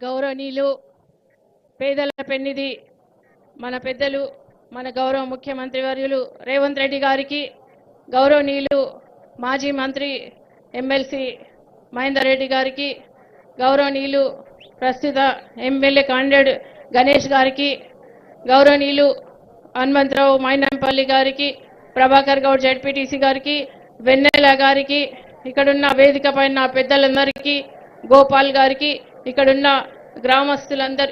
గౌరవనీయులు పేదల పెన్నిధి మన పెద్దలు మన గౌరవ ముఖ్యమంత్రి వర్యులు రేవంత్ రెడ్డి గారికి, గౌరవనీయులు మాజీ మంత్రి ఎమ్మెల్సీ మహేందర్ రెడ్డి గారికి, గౌరవనీయులు ప్రస్తుత ఎమ్మెల్యే కాండేడ్ గణేష్ గారికి, గౌరవనీయులు హనుమంతరావు మైనంపల్లి గారికి, ప్రభాకర్ గౌడ్ జెడ్పీటీసీ గారికి, వెన్నెల గారికి, ఇక్కడున్న వేదిక పైన పెద్దలందరికీ, గోపాల్ గారికి, ఇక్కడున్న గ్రామస్తులందరూ,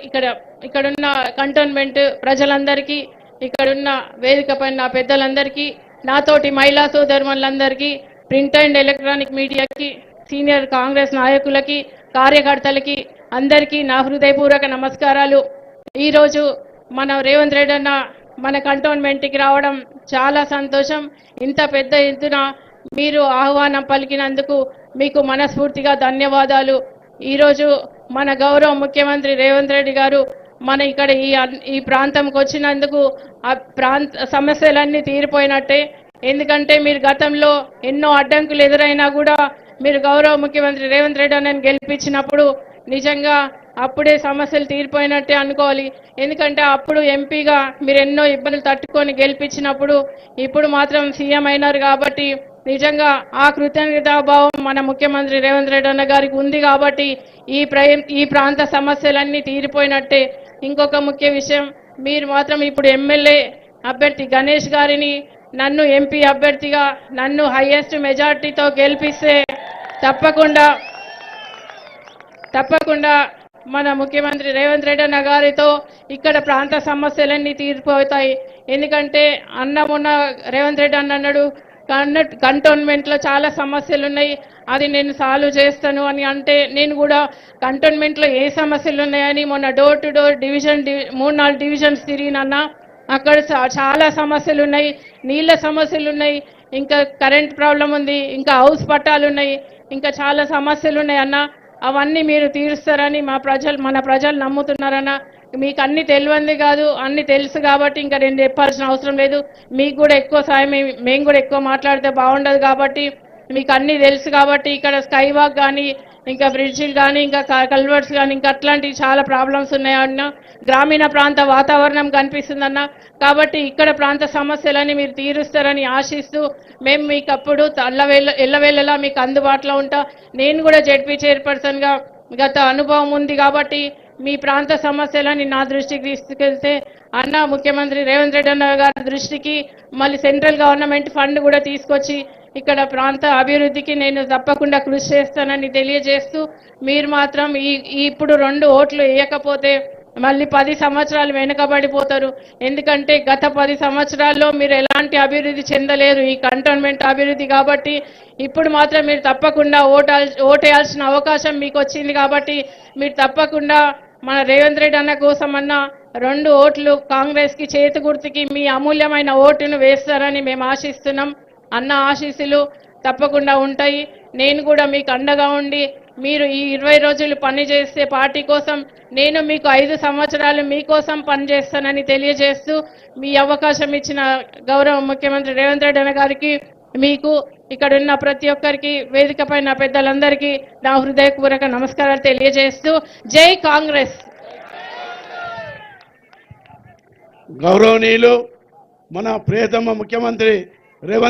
ఇక్కడున్న కంటోన్మెంట్ ప్రజలందరికీ, ఇక్కడున్న వేదిక పైన పెద్దలందరికీ, నాతోటి మహిళా సోదరులందరికీ, ప్రింట్ అండ్ ఎలక్ట్రానిక్ మీడియాకి, సీనియర్ కాంగ్రెస్ నాయకులకి, కార్యకర్తలకి అందరికీ నా హృదయపూర్వక నమస్కారాలు. ఈరోజు మన రేవంత్ రెడ్డి అన్న మన కంటోన్మెంట్కి రావడం చాలా సంతోషం. ఇంత పెద్ద ఎత్తున మీరు ఆహ్వానం పలికినందుకు మీకు మనస్ఫూర్తిగా ధన్యవాదాలు. ఈరోజు మన గౌరవ ముఖ్యమంత్రి రేవంత్ రెడ్డి గారు మన ఇక్కడ ఈ ప్రాంతంకి వచ్చినందుకు ఆ ప్రాంత సమస్యలన్నీ తీరిపోయినట్టే. ఎందుకంటే మీరు గతంలో ఎన్నో అడ్డంకులు ఎదురైనా కూడా మీరు గౌరవ ముఖ్యమంత్రి రేవంత్ రెడ్డి అన్నని గెలిపించినప్పుడు నిజంగా అప్పుడే సమస్యలు తీరిపోయినట్టే అనుకోవాలి. ఎందుకంటే అప్పుడు ఎంపీగా మీరు ఎన్నో ఇబ్బందులు తట్టుకొని గెలిపించినప్పుడు ఇప్పుడు మాత్రం సీఎం అయినారు కాబట్టి నిజంగా ఆ కృతజ్ఞతాభావం మన ముఖ్యమంత్రి రేవంత్ రెడ్డి అన్న గారికి ఉంది కాబట్టి ఈ ప్రాంత సమస్యలన్నీ తీరిపోయినట్టే. ఇంకొక ముఖ్య విషయం, మీరు మాత్రం ఇప్పుడు ఎమ్మెల్యే అభ్యర్థి గణేష్ గారిని నన్ను ఎంపీ అభ్యర్థిగా నన్ను హైయెస్ట్ మెజార్టీతో గెలిపిస్తే తప్పకుండా మన ముఖ్యమంత్రి రేవంత్ రెడ్డి అన్న గారితో ఇక్కడ ప్రాంత సమస్యలన్నీ తీరిపోతాయి. ఎందుకంటే మొన్న రేవంత్ రెడ్డి అన్న అన్నాడు కంటోన్మెంట్లో చాలా సమస్యలు ఉన్నాయి, అది నేను సాల్వ్ చేస్తాను అని. అంటే నేను కూడా కంటోన్మెంట్లో ఏ సమస్యలు ఉన్నాయని మొన్న డోర్ టు డోర్ 3-4 డివిజన్స్ తిరిగినన్నా. అక్కడ చాలా సమస్యలు ఉన్నాయి, నీళ్ళ సమస్యలు ఉన్నాయి, ఇంకా కరెంట్ ప్రాబ్లం ఉంది, ఇంకా హౌస్ పట్టాలు ఉన్నాయి, ఇంకా చాలా సమస్యలు ఉన్నాయి అన్న. అవన్నీ మీరు తీరుస్తారని మన ప్రజలు నమ్ముతున్నారన్న. మీకు అన్ని తెలియంది కాదు, అన్ని తెలుసు కాబట్టి ఇంకా నేను చెప్పాల్సిన అవసరం లేదు. మీకు కూడా ఎక్కువ సాయం మేము కూడా ఎక్కువ మాట్లాడితే బాగుండదు కాబట్టి మీకు అన్ని తెలుసు కాబట్టి ఇక్కడ స్కై వాక్ కానీ ఇంకా బ్రిడ్జిలు కానీ ఇంకా కల్వర్ట్స్ కానీ ఇంకా అట్లాంటివి చాలా ప్రాబ్లమ్స్ ఉన్నాయన్న. గ్రామీణ ప్రాంత వాతావరణం కనిపిస్తుందన్న. కాబట్టి ఇక్కడ ప్రాంత సమస్యలని మీరు తీరుస్తారని ఆశిస్తూ మేము మీకు అప్పుడు ఎల్లవేళలా మీకు అందుబాటులో ఉంటా. నేను కూడా జెడ్పీ చైర్పర్సన్గా గత అనుభవం ఉంది కాబట్టి మీ ప్రాంత సమస్యలని నా దృష్టికి తీసుకెళ్తే అన్న ముఖ్యమంత్రి రేవంత్ రెడ్డి అన్న గారి దృష్టికి మళ్ళీ సెంట్రల్ గవర్నమెంట్ ఫండ్ కూడా తీసుకొచ్చి ఇక్కడ ప్రాంత అభివృద్ధికి నేను తప్పకుండా కృషి చేస్తానని తెలియజేస్తూ మీరు మాత్రం ఇప్పుడు 2 ఓట్లు వేయకపోతే మళ్ళీ 10 సంవత్సరాలు వెనుకబడిపోతారు. ఎందుకంటే గత 10 సంవత్సరాల్లో మీరు ఎలాంటి అభివృద్ధి చెందలేరు ఈ కంటోన్మెంట్ అభివృద్ధి. కాబట్టి ఇప్పుడు మాత్రం మీరు తప్పకుండా ఓటేయాల్సిన అవకాశం మీకు వచ్చింది కాబట్టి మీరు తప్పకుండా మన రేవంత్ రెడ్డి అన్న కోసమన్నా 2 ఓట్లు కాంగ్రెస్కి చేతి గుర్తుకి మీ అమూల్యమైన ఓటును వేస్తారని మేము ఆశిస్తున్నాం. అన్న ఆశీస్సులు తప్పకుండా ఉంటాయి. నేను కూడా మీకు అండగా ఉండి మీరు ఈ 20 రోజులు పనిచేస్తే పార్టీ కోసం నేను మీకు 5 సంవత్సరాలు మీకోసం పనిచేస్తానని తెలియజేస్తూ మీ అవకాశం ఇచ్చిన గౌరవ ముఖ్యమంత్రి రేవంత్ రెడ్డి అన్న గారికి, మీకు ఇక్కడున్న ప్రతి ఒక్కరికి, వేదిక పైన పెద్దలందరికీ నా హృదయపూర్వక నమస్కారాలు తెలియజేస్తూ జై కాంగ్రెస్. గౌరవనీయులు మన ప్రియతమ ముఖ్యమంత్రి రేవంత్